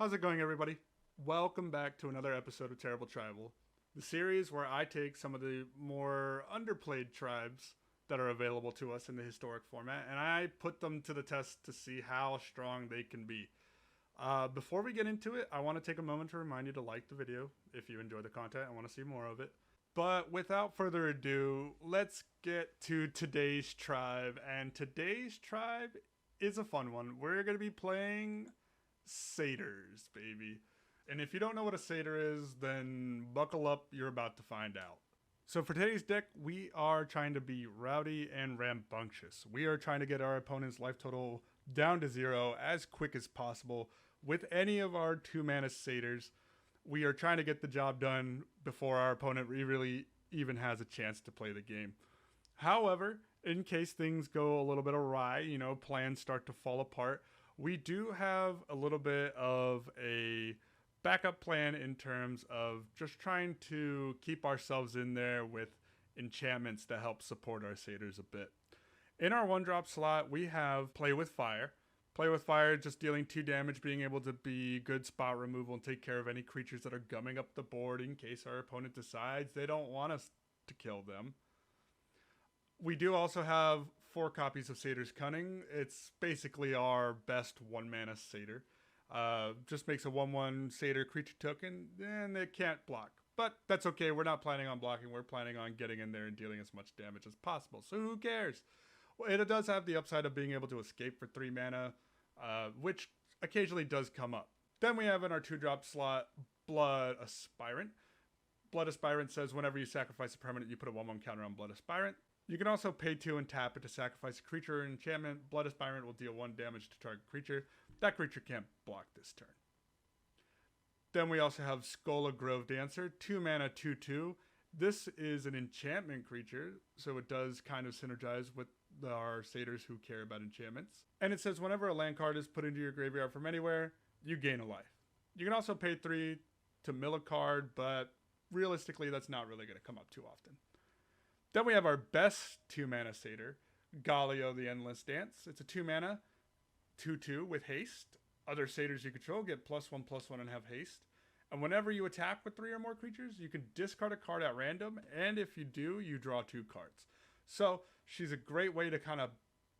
How's it going, everybody? Welcome back to another episode of Terrible Tribal, the series where I take some of the more underplayed tribes that are available to us in the historic format and I put them to the test to see how strong they can be. Before we get into it, I want to take a moment to remind you to like the video if you enjoy the content and want to see more of it. But without further ado, let's get to today's tribe. And today's tribe is a fun one. We're going to be playing satyrs, baby. And if you don't know what a satyr is, then buckle up, you're about to find out. So for today's deck, we are trying to be rowdy and rambunctious. We are trying to get our opponent's life total down to 0 as quick as possible with any of our 2-mana satyrs. We are trying to get the job done before our opponent really even has a chance to play the game. However, in case things go a little bit awry, plans start to fall apart, we do have a little bit of a backup plan in terms of just trying to keep ourselves in there with enchantments to help support our satyrs a bit. In our 1-drop slot, we have Play with Fire. Play with Fire, just dealing 2 damage, being able to be good spot removal and take care of any creatures that are gumming up the board in case our opponent decides they don't want us to kill them. We do also have 4 copies of Satyr's Cunning. It's basically our best 1-mana satyr. Just makes a 1/1 satyr creature token, and it can't block. But that's okay, we're not planning on blocking, we're planning on getting in there and dealing as much damage as possible. So who cares? Well, it does have the upside of being able to escape for 3 mana, which occasionally does come up. Then we have in our 2-drop slot, Blood Aspirant. Blood Aspirant says whenever you sacrifice a permanent, you put a 1/1 counter on Blood Aspirant. You can also pay 2 and tap it to sacrifice a creature or enchantment. Blood Aspirant will deal 1 damage to target creature. That creature can't block this turn. Then we also have Skola Grove Dancer, 2 mana, 2/2. This is an enchantment creature, so it does kind of synergize with our satyrs who care about enchantments. And it says whenever a land card is put into your graveyard from anywhere, you gain a life. You can also pay 3 to mill a card, but realistically that's not really going to come up too often. Then we have our best 2-mana satyr, Galio the Endless Dance. It's a 2-mana, 2/2 with haste. Other satyrs you control get +1/+1 and have haste. And whenever you attack with 3 or more creatures, you can discard a card at random, and if you do, you draw 2 cards. So she's a great way to kind of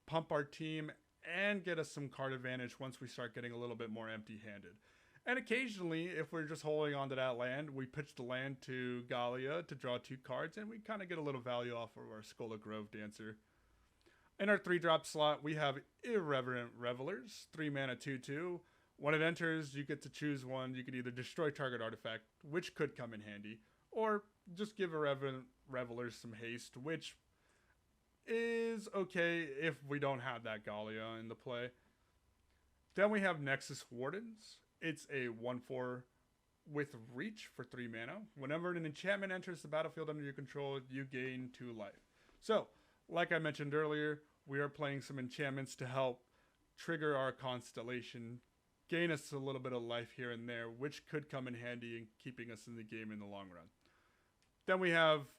pump our team and get us some card advantage once we start getting a little bit more empty-handed. And occasionally, if we're just holding on to that land, we pitch the land to Galia to draw 2 cards, and we kind of get a little value off of our Skola Grove Dancer. In our 3-drop slot, we have Irreverent Revelers, 3 mana, 2/2. When it enters, you get to choose one. You can either destroy target artifact, which could come in handy, or just give Irreverent Revelers some haste, which is okay if we don't have that Galia in the play. Then we have Nexus Wardens. It's a 1/4 with reach for 3 mana. Whenever an enchantment enters the battlefield under your control, you gain 2 life. So, like I mentioned earlier, we are playing some enchantments to help trigger our constellation, gain us a little bit of life here and there, which could come in handy in keeping us in the game in the long run. Then we have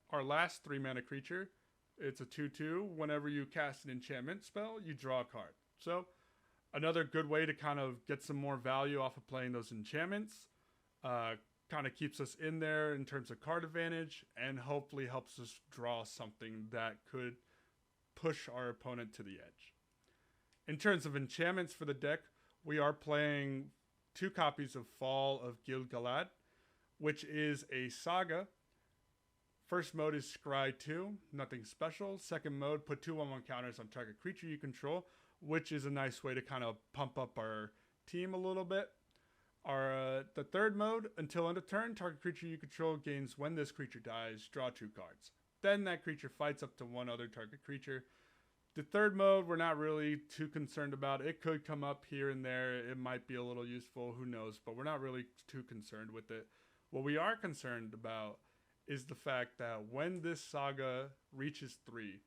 our last 3-mana creature. It's a 2/2. Whenever you cast an enchantment spell, you draw a card. So, another good way to kind of get some more value off of playing those enchantments. Kind of keeps us in there in terms of card advantage and hopefully helps us draw something that could push our opponent to the edge. In terms of enchantments for the deck, we are playing 2 copies of Fall of Gil-galad, which is a saga. First mode is Scry 2, nothing special. Second mode, put 2 1/1 counters on target creature you control, which is a nice way to kind of pump up our team a little bit. The third mode, until end of turn, target creature you control gains when this creature dies, draw 2 cards. Then that creature fights up to 1 other target creature. The third mode, we're not really too concerned about. It could come up here and there. It might be a little useful, who knows, but we're not really too concerned with it. What we are concerned about is the fact that when this saga reaches 3,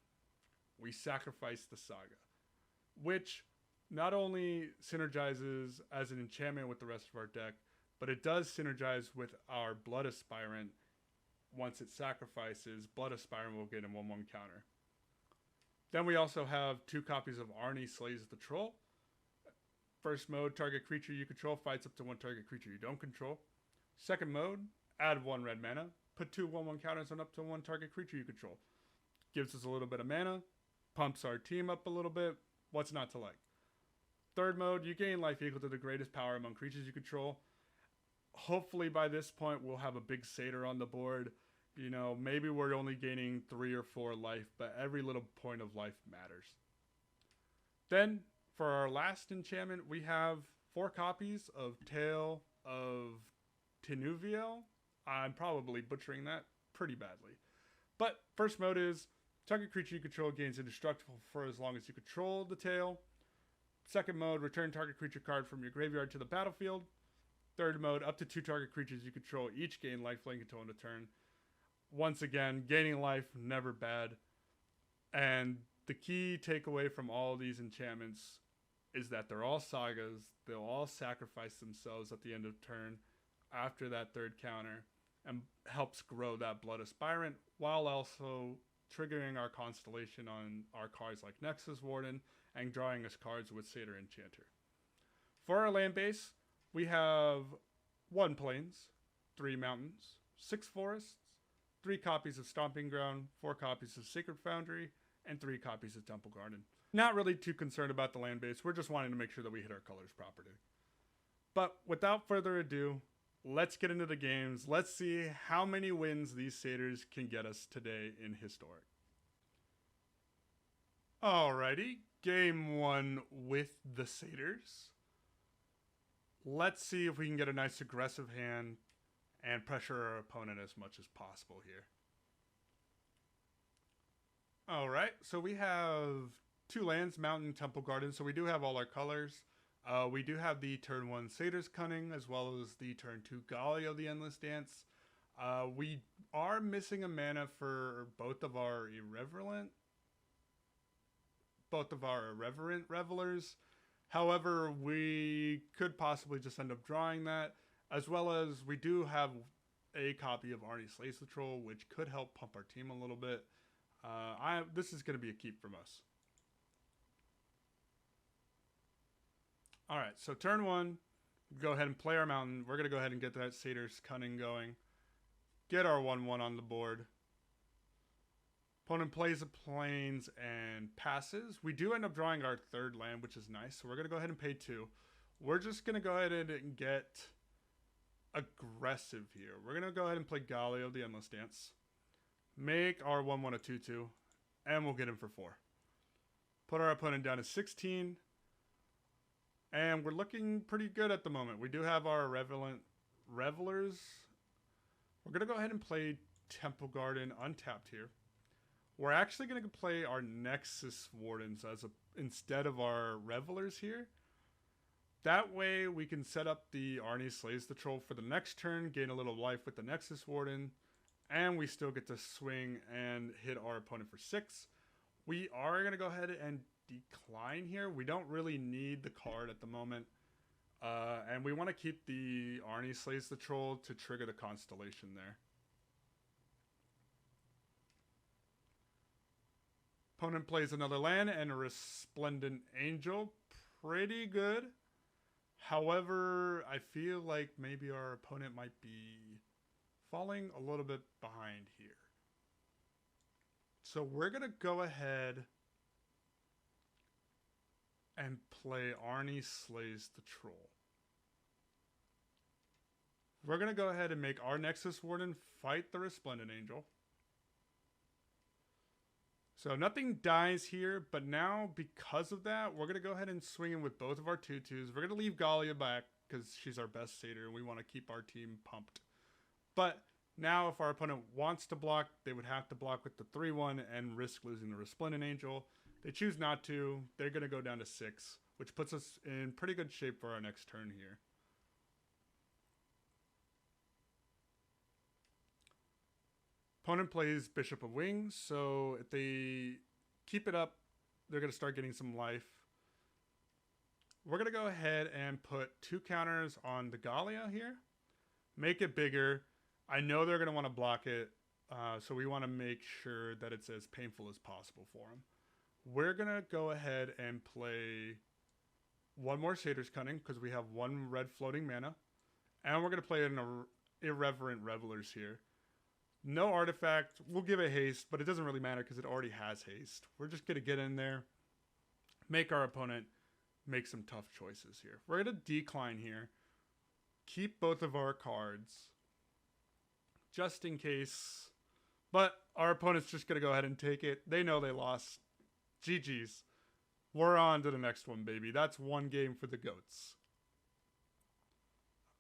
we sacrifice the saga, which not only synergizes as an enchantment with the rest of our deck, but it does synergize with our Blood Aspirant. Once it sacrifices, Blood Aspirant will get a 1/1 counter. Then we also have 2 copies of Arnie Slays the Troll. First mode, target creature you control fights up to one target creature you don't control. Second mode, add 1 red mana. Put 2 1/1 counters on up to one target creature you control. Gives us a little bit of mana. Pumps our team up a little bit. What's not to like? Third mode, you gain life equal to the greatest power among creatures you control. Hopefully by this point we'll have a big Satyr on the board. You know, maybe we're only gaining 3 or 4 life, but every little point of life matters. Then, for our last enchantment, we have 4 copies of Tale of Tinuviel. I'm probably butchering that pretty badly. But first mode is target creature you control gains indestructible for as long as you control the tail. Second mode, return target creature card from your graveyard to the battlefield. Third mode, up to 2 target creatures you control each gain lifelink until end of turn. Once again, gaining life, never bad. And the key takeaway from all these enchantments is that they're all sagas. They'll all sacrifice themselves at the end of turn after that third counter and helps grow that Blood Aspirant while also triggering our constellation on our cards like Nexus Warden and drawing us cards with Satyr Enchanter. For our land base, we have 1 plains, 3 mountains, 6 forests, 3 copies of Stomping Ground, 4 copies of Sacred Foundry, and 3 copies of Temple Garden. Not really too concerned about the land base. We're just wanting to make sure that we hit our colors properly. But without further ado, let's get into the games. Let's see how many wins these Satyrs can get us today in Historic. Alrighty, game 1 with the Satyrs. Let's see if we can get a nice aggressive hand and pressure our opponent as much as possible here. Alright, so we have 2 lands, Mountain, Temple Garden, so we do have all our colors. We do have the turn 1 Satyr's Cunning, as well as the turn 2 Gallia of the Endless Dance. We are missing a mana for both of our Irreverent Revelers. However, we could possibly just end up drawing that, as well as we do have a copy of Arnie Slays the Troll, which could help pump our team a little bit. This is going to be a keep from us. Alright, so turn 1, go ahead and play our Mountain. We're going to go ahead and get that Satyr's Cunning going. Get our 1/1 on the board. Opponent plays the plains and passes. We do end up drawing our 3rd land, which is nice. So we're going to go ahead and pay 2. We're just going to go ahead and get aggressive here. We're going to go ahead and play Gallia of the Endless Dance. Make our 1/1 a 2/2. And we'll get him for 4. Put our opponent down to 16. And we're looking pretty good at the moment. We do have our Revelers. We're going to go ahead and play Temple Garden untapped here. We're actually going to play our Nexus Wardens instead of our Revelers here. That way we can set up the Arnie Slays the Troll for the next turn, gain a little life with the Nexus Warden, and we still get to swing and hit our opponent for 6. We are going to go ahead and decline here. We don't really need the card at the moment. And we want to keep the Arnie Slays the Troll to trigger the constellation there. Opponent plays another land and a Resplendent Angel. Pretty good. However, I feel like maybe our opponent might be falling a little bit behind here. So we're going to go ahead and play Arnie Slays the Troll. We're going to go ahead and make our Nexus Warden fight the Resplendent Angel. So nothing dies here, but now because of that, we're going to go ahead and swing in with both of our 2/2s. We're going to leave Gallia back because she's our best Satyr and we want to keep our team pumped. But now if our opponent wants to block, they would have to block with the 3/1 and risk losing the Resplendent Angel. They choose not to. They're going to go down to 6, which puts us in pretty good shape for our next turn here. Opponent plays Bishop of Wings, so if they keep it up, they're going to start getting some life. We're going to go ahead and put 2 counters on the Gallia here. Make it bigger. I know they're going to want to block it, so we want to make sure that it's as painful as possible for them. We're going to go ahead and play one more Satyr's Cunning because we have one red floating mana. And we're going to play an Irreverent Revelers here. No artifact. We'll give it haste, but it doesn't really matter because it already has haste. We're just going to get in there, make our opponent make some tough choices here. We're going to decline here. Keep both of our cards just in case. But our opponent's just going to go ahead and take it. They know they lost. GG's. We're on to the next one, baby. That's one game for the goats.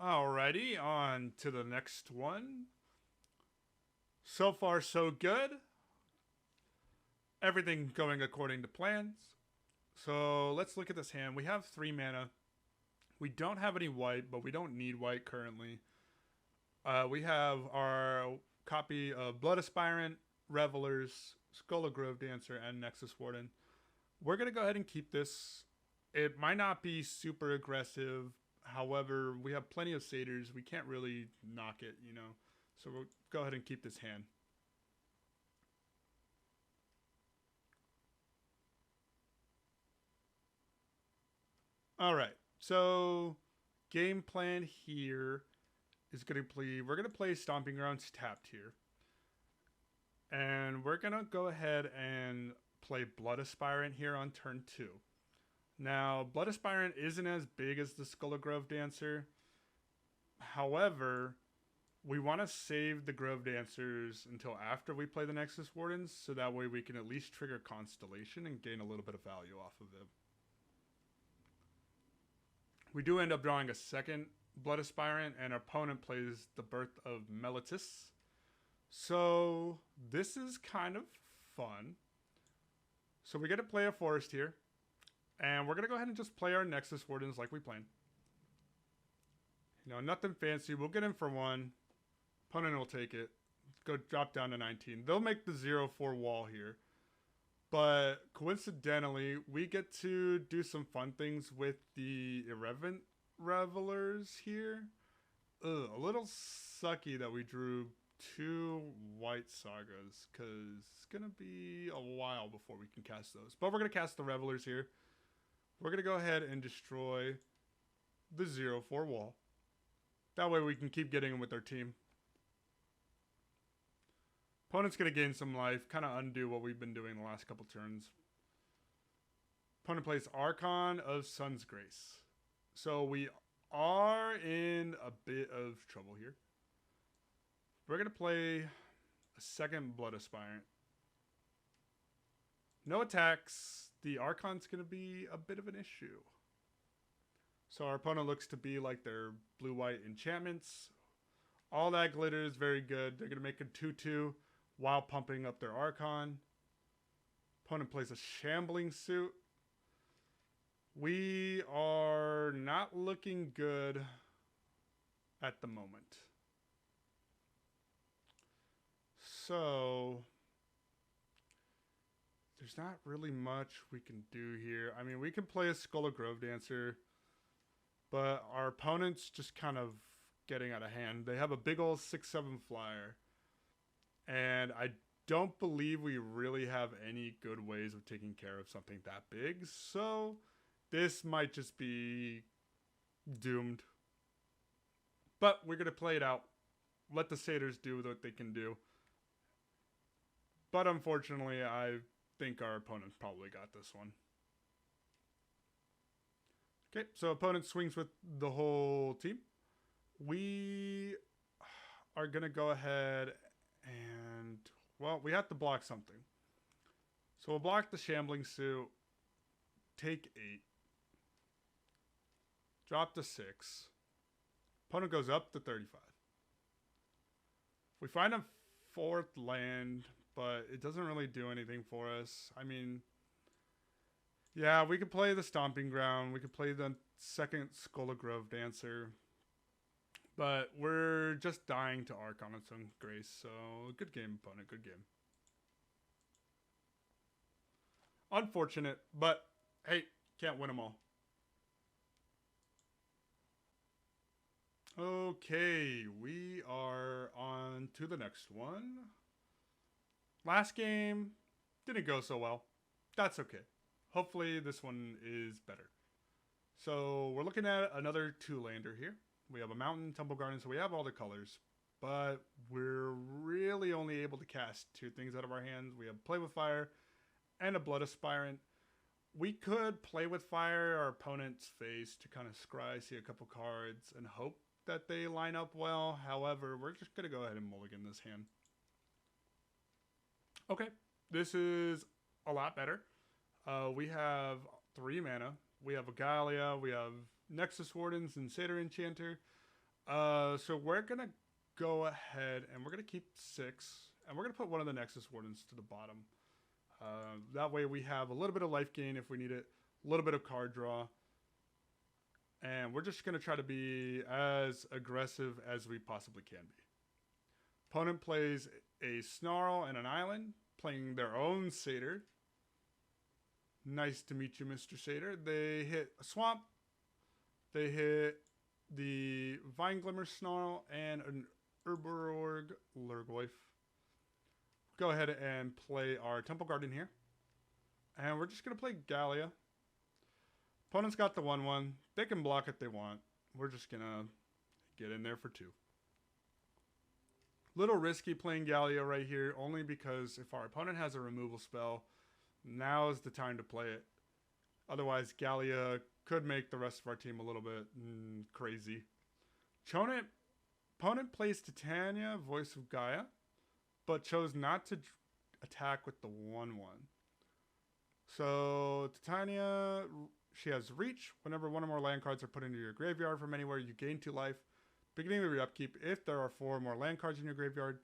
Alrighty, on to the next one. So far, so good. Everything going according to plans. So let's look at this hand. We have 3 mana. We don't have any white, but we don't need white currently. We have our copy of Blood Aspirant, Revelers, Skull of Grove Dancer, and Nexus Warden. We're going to go ahead and keep this. It might not be super aggressive. However, we have plenty of Satyrs. We can't really knock it, you know. So we'll go ahead and keep this hand. All right. So game plan here is going to play. We're going to play Stomping Grounds tapped here. And we're going to go ahead and play Blood Aspirant here on turn 2. Now, Blood Aspirant isn't as big as the Skull of Grove Dancer. However, we want to save the Grove Dancers until after we play the Nexus Wardens, so that way we can at least trigger Constellation and gain a little bit of value off of it. We do end up drawing a second Blood Aspirant, and our opponent plays the Birth of Meletis. So this is kind of fun. So we get to play a forest here. And we're going to go ahead and just play our Nexus Wardens like we planned. You know, nothing fancy. We'll get in for 1. Opponent will take it. Go drop down to 19. They'll make the 0-4 wall here. But coincidentally, we get to do some fun things with the Irreverent Revelers here. A little sucky that we drew 2 white sagas, because it's going to be a while before we can cast those. But we're going to cast the Revelers here. We're going to go ahead and destroy the 0-4 wall. That way we can keep getting them with our team. Opponent's going to gain some life, kind of undo what we've been doing the last couple turns. Opponent plays Archon of Sun's Grace. So we are in a bit of trouble here. We're going to play a second Blood Aspirant. No attacks. The Archon's going to be a bit of an issue. So our opponent looks to be like their blue-white enchantments. All that glitter is very good. They're going to make a 2-2 while pumping up their Archon. Opponent plays a Shambling Suit. We are not looking good at the moment. So there's not really much we can do here. I mean, we can play a Skull of Grove Dancer, but our opponent's just kind of getting out of hand. They have a big old 6/7 flyer, and I don't believe we really have any good ways of taking care of something that big. So this might just be doomed. But we're going to play it out. Let the Satyrs do what they can do. But unfortunately, I think our opponent probably got this one. Okay, so opponent swings with the whole team. We are going to go ahead and, well, we have to block something. So we'll block the Shambling Suit, take 8, drop to 6. Opponent goes up to 35. We find a 4th land, but it doesn't really do anything for us. I mean, yeah, we could play the Stomping Ground. We could play the second Skull of Grove Dancer. But we're just dying to Archon of Sun's Grace. So, good game, opponent. Good game. Unfortunate, but hey, can't win them all. Okay, we are on to the next one. Last game didn't go so well. That's okay. Hopefully this one is better. So we're looking at another 2-lander here. We have a mountain, temple garden, so we have all the colors. But we're really only able to cast 2 things out of our hands. We have Play with Fire and a Blood Aspirant. We could play with fire our opponent's face to kind of scry, see a couple cards, and hope that they line up well. However, we're just going to go ahead and mulligan this hand. Okay, this is a lot better. We have 3 mana. We have a Gallia, we have Nexus Wardens, and Satyr Enchanter. So we're going to go ahead and we're going to keep 6. And we're going to put one of the Nexus Wardens to the bottom. That way we have a little bit of life gain if we need it, a little bit of card draw. And we're just going to try to be as aggressive as we possibly can be. Opponent plays a Snarl and an Island, playing their own Satyr. Nice to meet you, Mr. Satyr. They hit a Swamp. They hit the Vine Glimmer Snarl and an Urborg Lurgoyf. Go ahead and play our Temple Garden here. And we're just going to play Gallia. Opponent's got the 1/1. They can block if they want. We're just going to get in there for 2. Little risky playing Gallia right here, only because if our opponent has a removal spell, now is the time to play it. Otherwise, Gallia could make the rest of our team a little bit crazy. Opponent plays Titania, Voice of Gaia, but chose not to attack with the 1/1. So Titania, she has Reach. Whenever one or more land cards are put into your graveyard from anywhere, you gain 2 life. Beginning of your upkeep, if there are 4 or more land cards in your graveyard,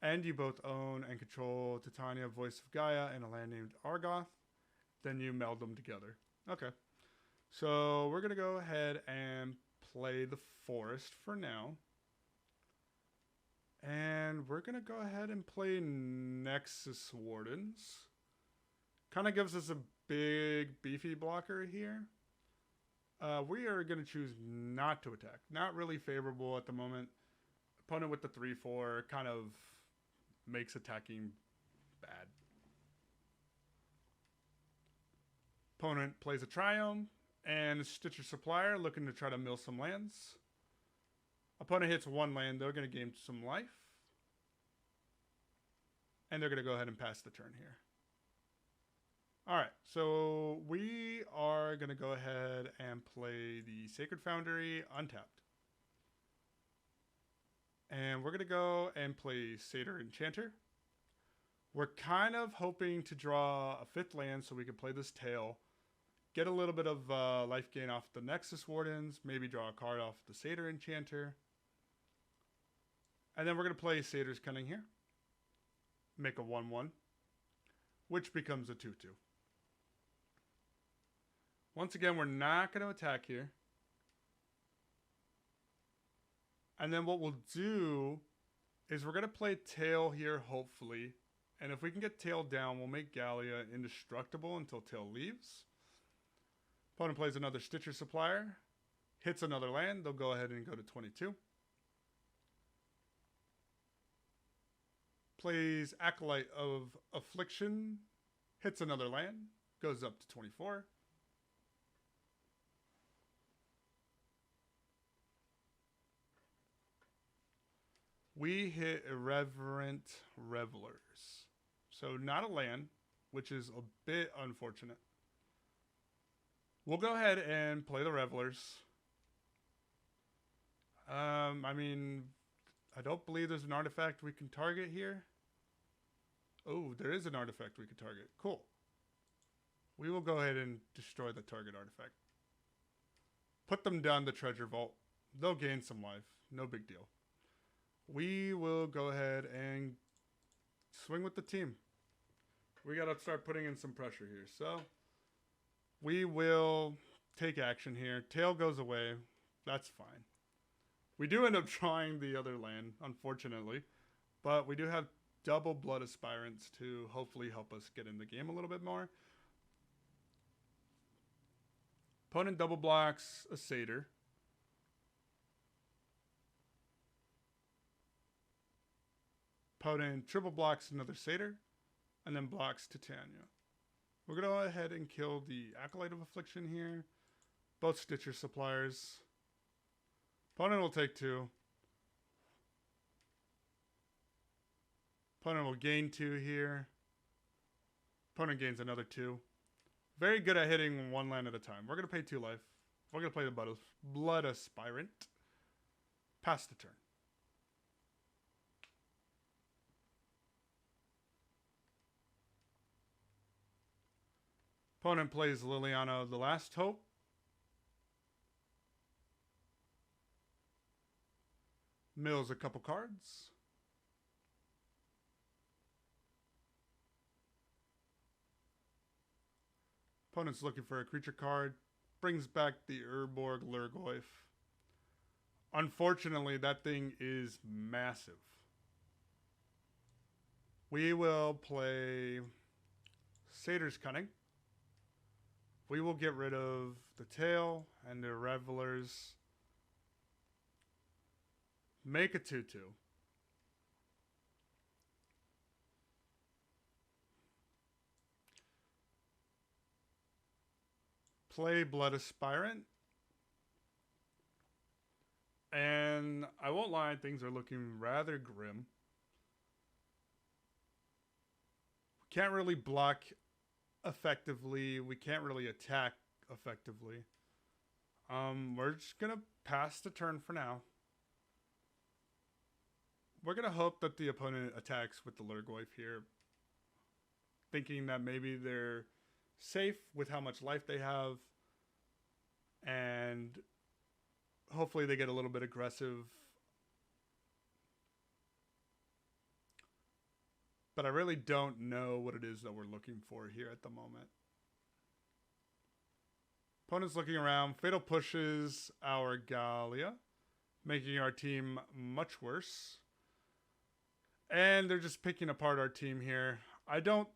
and you both own and control Titania, Voice of Gaia, and a land named Argoth, then you meld them together. Okay. So we're going to go ahead and play the Forest for now. And we're going to go ahead and play Nexus Wardens. Kind of gives us a big, beefy blocker here. We are going to choose not to attack. Not really favorable at the moment. Opponent with the 3/4 kind of makes attacking bad. Opponent plays a Triome and a Stitcher Supplier, looking to try to mill some lands. Opponent hits 1 land. They're going to gain some life. And they're going to go ahead and pass the turn here. Alright, so we are going to go ahead and play the Sacred Foundry untapped. And we're going to go and play Satyr Enchanter. We're kind of hoping to draw a 5th land so we can play this tail. Get a little bit of life gain off the Nexus Wardens. Maybe draw a card off the Satyr Enchanter. And then we're going to play Satyr's Cunning here. Make a 1/1. Which becomes a 2/2. Once again, we're not going to attack here. And then what we'll do is we're going to play Tail here, hopefully. And if we can get Tail down, we'll make Gallia indestructible until Tail leaves. Opponent plays another Stitcher Supplier. Hits another land. They'll go ahead and go to 22. Plays Acolyte of Affliction. Hits another land. Goes up to 24. We hit Irreverent Revelers. So not a land, which is a bit unfortunate. We'll go ahead and play the Revelers. I mean, I don't believe there's an artifact we can target here. Oh, there is an artifact we can target. Cool. We will go ahead and destroy the target artifact. Put them down the treasure vault. They'll gain some life. No big deal. We will go ahead and swing with the team. We got to start putting in some pressure here. So we will take action here. Tail goes away. That's fine. We do end up drawing the other land, unfortunately. But we do have double Blood Aspirants to hopefully help us get in the game a little bit more. Opponent double blocks a Satyr. Opponent triple blocks another Satyr, and then blocks Titania. We're going to go ahead and kill the Acolyte of Affliction here. Both Stitcher suppliers. Opponent will take 2. Opponent will gain 2 here. Opponent gains another 2. Very good at hitting 1 land at a time. We're going to pay 2 life. We're going to play the Blood Aspirant. Pass the turn. Opponent plays Liliana the Last Hope. Mills a couple cards. Opponent's looking for a creature card. Brings back the Urborg Lurgoyf. Unfortunately, that thing is massive. We will play Satyr's Cunning. We will get rid of the tail and the Revelers. Make a 2/2. Play Blood Aspirant. And I won't lie, things are looking rather grim. We can't really block effectively. We can't really attack effectively. We're just going to pass the turn for now. We're going to hope that the opponent attacks with the Lurgoyf here, thinking that maybe they're safe with how much life they have, and hopefully they get a little bit aggressive. But I really don't know what it is that we're looking for here at the moment. Opponent's looking around. Fatal pushes our Gallia, making our team much worse. And they're just picking apart our team here. I don't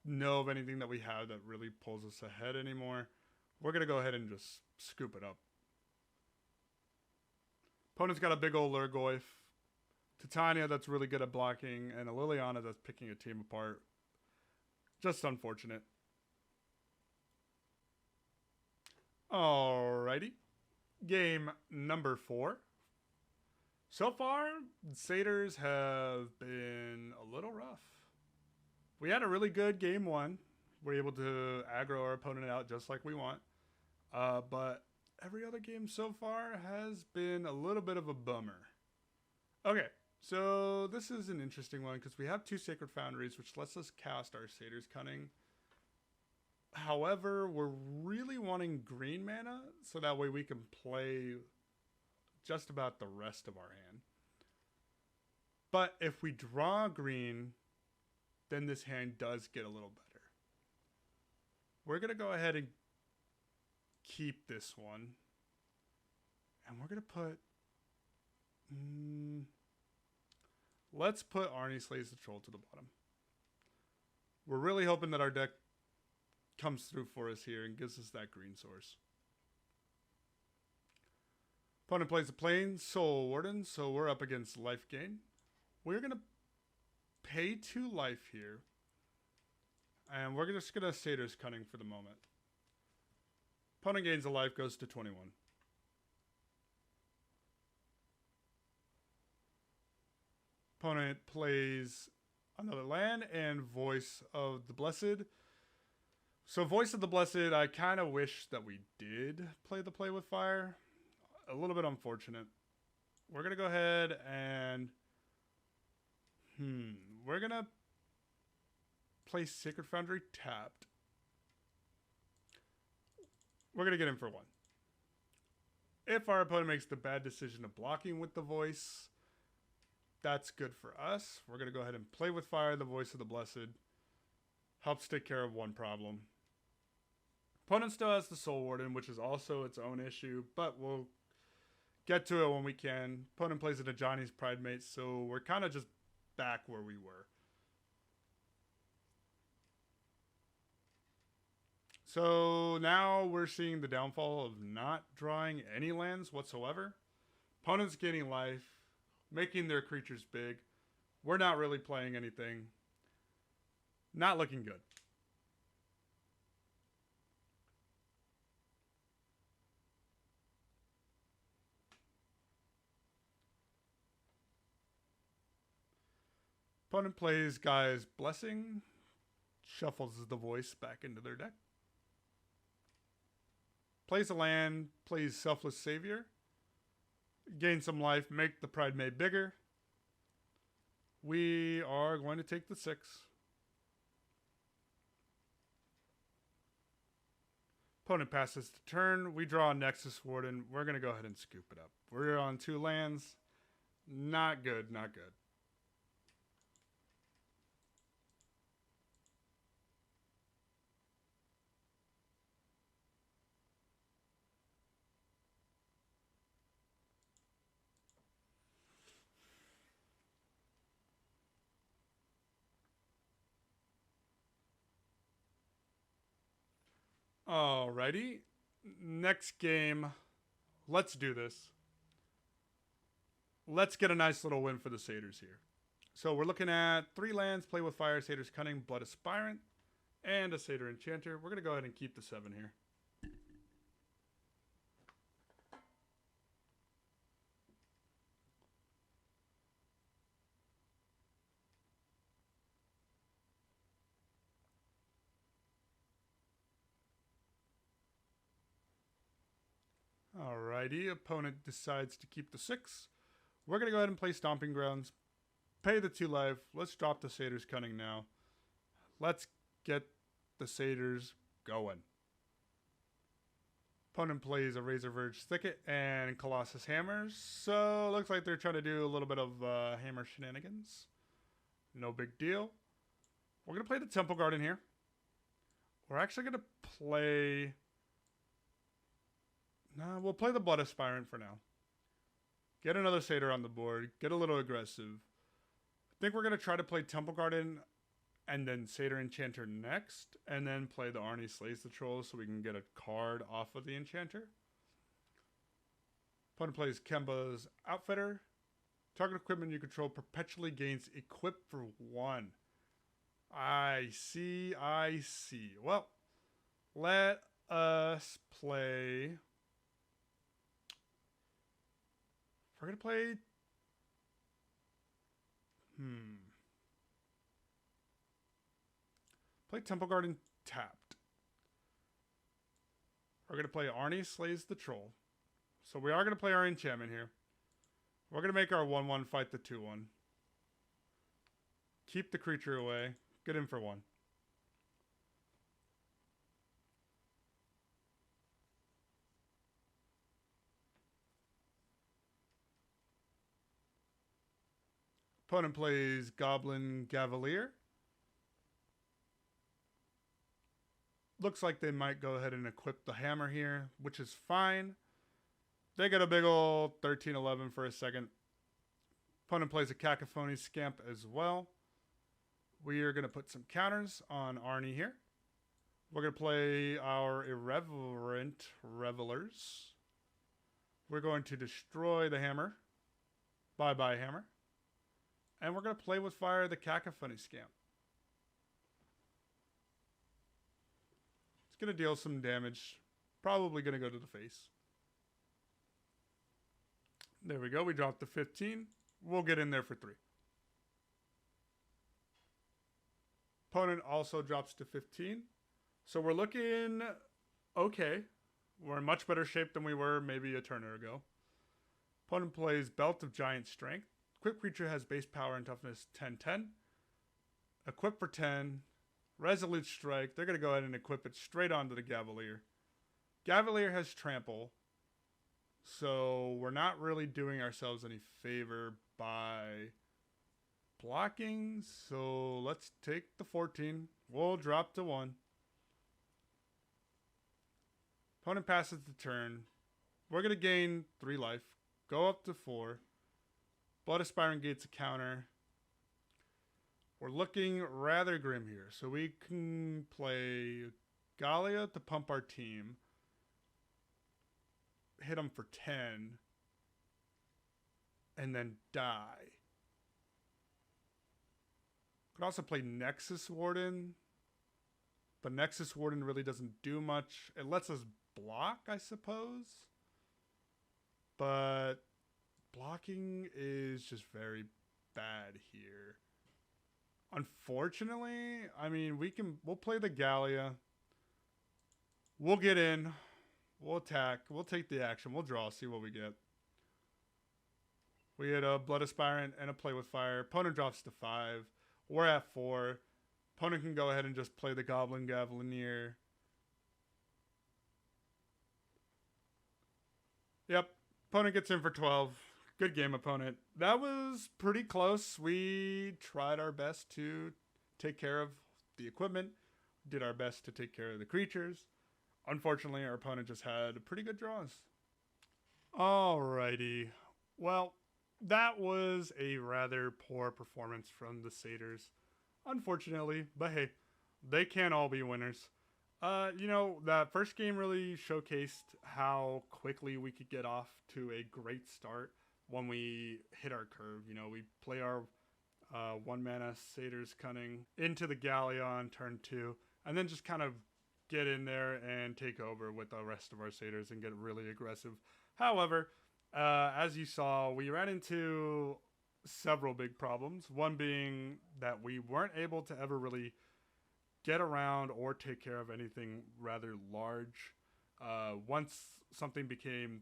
know of anything that we have that really pulls us ahead anymore. We're going to go ahead and just scoop it up. Opponent's got a big old Lurgoyf. Titania that's really good at blocking. And a Liliana that's picking a team apart. Just unfortunate. Alrighty. Game number 4. So far, Satyrs have been a little rough. We had a really good game 1. We're able to aggro our opponent out just like we want. But every other game so far has been a little bit of a bummer. Okay, so this is an interesting one because we have 2 Sacred Foundries, which lets us cast our Satyr's Cunning. However, we're really wanting green mana, so that way we can play just about the rest of our hand. But if we draw green, then this hand does get a little better. We're going to go ahead and keep this one. And we're going to put... let's put Arnie Slays the Troll to the bottom. We're really hoping that our deck comes through for us here and gives us that green source. Opponent plays a Plain Soul Warden, so we're up against life gain. We're going to pay 2 life here. And we're just going to Satyr's Cunning for the moment. Opponent gains a life, goes to 21. Opponent plays another land and Voice of the Blessed. So Voice of the Blessed, I kind of wish that we did play the Play with Fire. A little bit unfortunate. We're going to go ahead and... we're going to play Sacred Foundry tapped. We're going to get in for 1. If our opponent makes the bad decision of blocking with the Voice, that's good for us. We're going to go ahead and play with Fire, the Voice of the Blessed. Helps take care of 1 problem. Opponent still has the Soul Warden, which is also its own issue, but we'll get to it when we can. Opponent plays a Johnny's Pridemate, so we're kind of just back where we were. So now we're seeing the downfall of not drawing any lands whatsoever. Opponent's gaining life, making their creatures big. We're not really playing anything. Not looking good. Opponent plays Guy's Blessing, shuffles the voice back into their deck. Plays a land, plays Selfless Savior. Gain some life, make the Pride Made bigger. We are going to take the 6. Opponent passes the turn. We draw a Nexus Warden. We're going to go ahead and scoop it up. We're on 2 lands. Not good, not good. Alrighty. Next game. Let's do this. Let's get a nice little win for the Satyrs here. So we're looking at 3 lands, Play with Fire, Satyr's Cunning, Blood Aspirant, and a Satyr Enchanter. We're going to go ahead and keep the 7 here. Alrighty, opponent decides to keep the 6. We're going to go ahead and play Stomping Grounds. Pay the 2 life. Let's drop the Satyr's Cunning now. Let's get the Satyrs going. Opponent plays a Razor Verge Thicket and Colossus Hammers. So looks like they're trying to do a little bit of hammer shenanigans. No big deal. We're going to play the Temple Garden here. We're actually going to play... No, we'll play the Blood Aspirant for now. Get another Satyr on the board. Get a little aggressive. I think we're going to try to play Temple Garden and then Satyr Enchanter next. And then play the Arnie Slays the Troll so we can get a card off of the Enchanter. Opponent plays Kemba's Outfitter. Target equipment you control perpetually gains Equip for 1. I see, I see. Well, let us play... We're going to play... Play Temple Garden tapped. We're going to play Arnie Slays the Troll. So we are going to play our enchantment here. We're going to make our 1-1 fight the 2-1. Keep the creature away. Get in for 1. Opponent plays Goblin Cavalier. Looks like they might go ahead and equip the hammer here, which is fine. They get a big ol' 13-11 for a second. Opponent plays a Cacophony Scamp as well. We are going to put some counters on Arnie here. We're going to play our Irreverent Revelers. We're going to destroy the hammer. Bye-bye, hammer. And we're going to play with fire the Cacophony Scamp. It's going to deal some damage. Probably going to go to the face. There we go. We dropped the 15. We'll get in there for 3. Opponent also drops to 15. So we're looking okay. We're in much better shape than we were maybe a turn ago. Opponent plays Belt of Giant Strength. Equipped creature has base power and toughness 10-10. Equip for 10. Resolute Strike. They're going to go ahead and equip it straight onto the Cavalier. Cavalier has Trample. So we're not really doing ourselves any favor by blocking. So let's take the 14. We'll drop to 1. Opponent passes the turn. We're going to gain 3 life. Go up to 4. Blood Aspirant gates a counter. We're looking rather grim here. So we can play Galia to pump our team. Hit them for 10. And then die. Could also play Nexus Warden. But Nexus Warden really doesn't do much. It lets us block, I suppose. But... blocking is just very bad here. Unfortunately, I mean, we'll play the Gallia. We'll get in. We'll attack. We'll take the action. We'll draw, see what we get. We had a Blood Aspirant and a Play with Fire. Opponent drops to 5. We're at 4. Opponent can go ahead and just play the Goblin Gavalineer. Yep. Opponent gets in for 12. Good game, opponent. That was pretty close. We tried our best to take care of the equipment. Did our best to take care of the creatures. Unfortunately, our opponent just had pretty good draws. Alrighty. Well, that was a rather poor performance from the Satyrs. Unfortunately, but hey, they can't all be winners. That first game really showcased how quickly we could get off to a great start when we hit our curve. We play our 1-mana Satyr's Cunning into the Gallia on turn 2, and then just kind of get in there and take over with the rest of our Satyrs and get really aggressive. However, as you saw, we ran into several big problems. One being that we weren't able to ever really get around or take care of anything rather large. Once something became,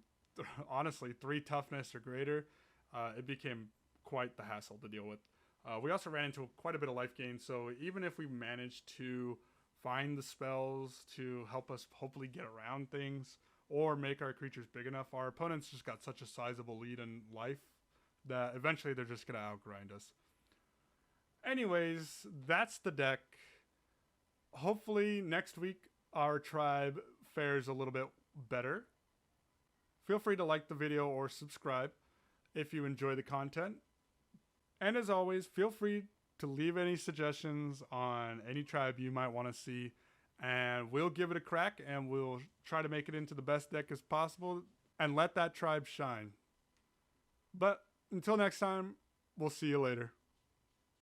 honestly, 3 toughness or greater, it became quite the hassle to deal with. We also ran into quite a bit of life gain, so even if we managed to find the spells to help us hopefully get around things or make our creatures big enough, our opponents just got such a sizable lead in life that eventually they're just going to outgrind us. Anyways, that's the deck. Hopefully next week our tribe fares a little bit better. Feel free to like the video or subscribe if you enjoy the content. And as always, feel free to leave any suggestions on any tribe you might want to see, and we'll give it a crack and we'll try to make it into the best deck as possible and let that tribe shine. But until next time, we'll see you later.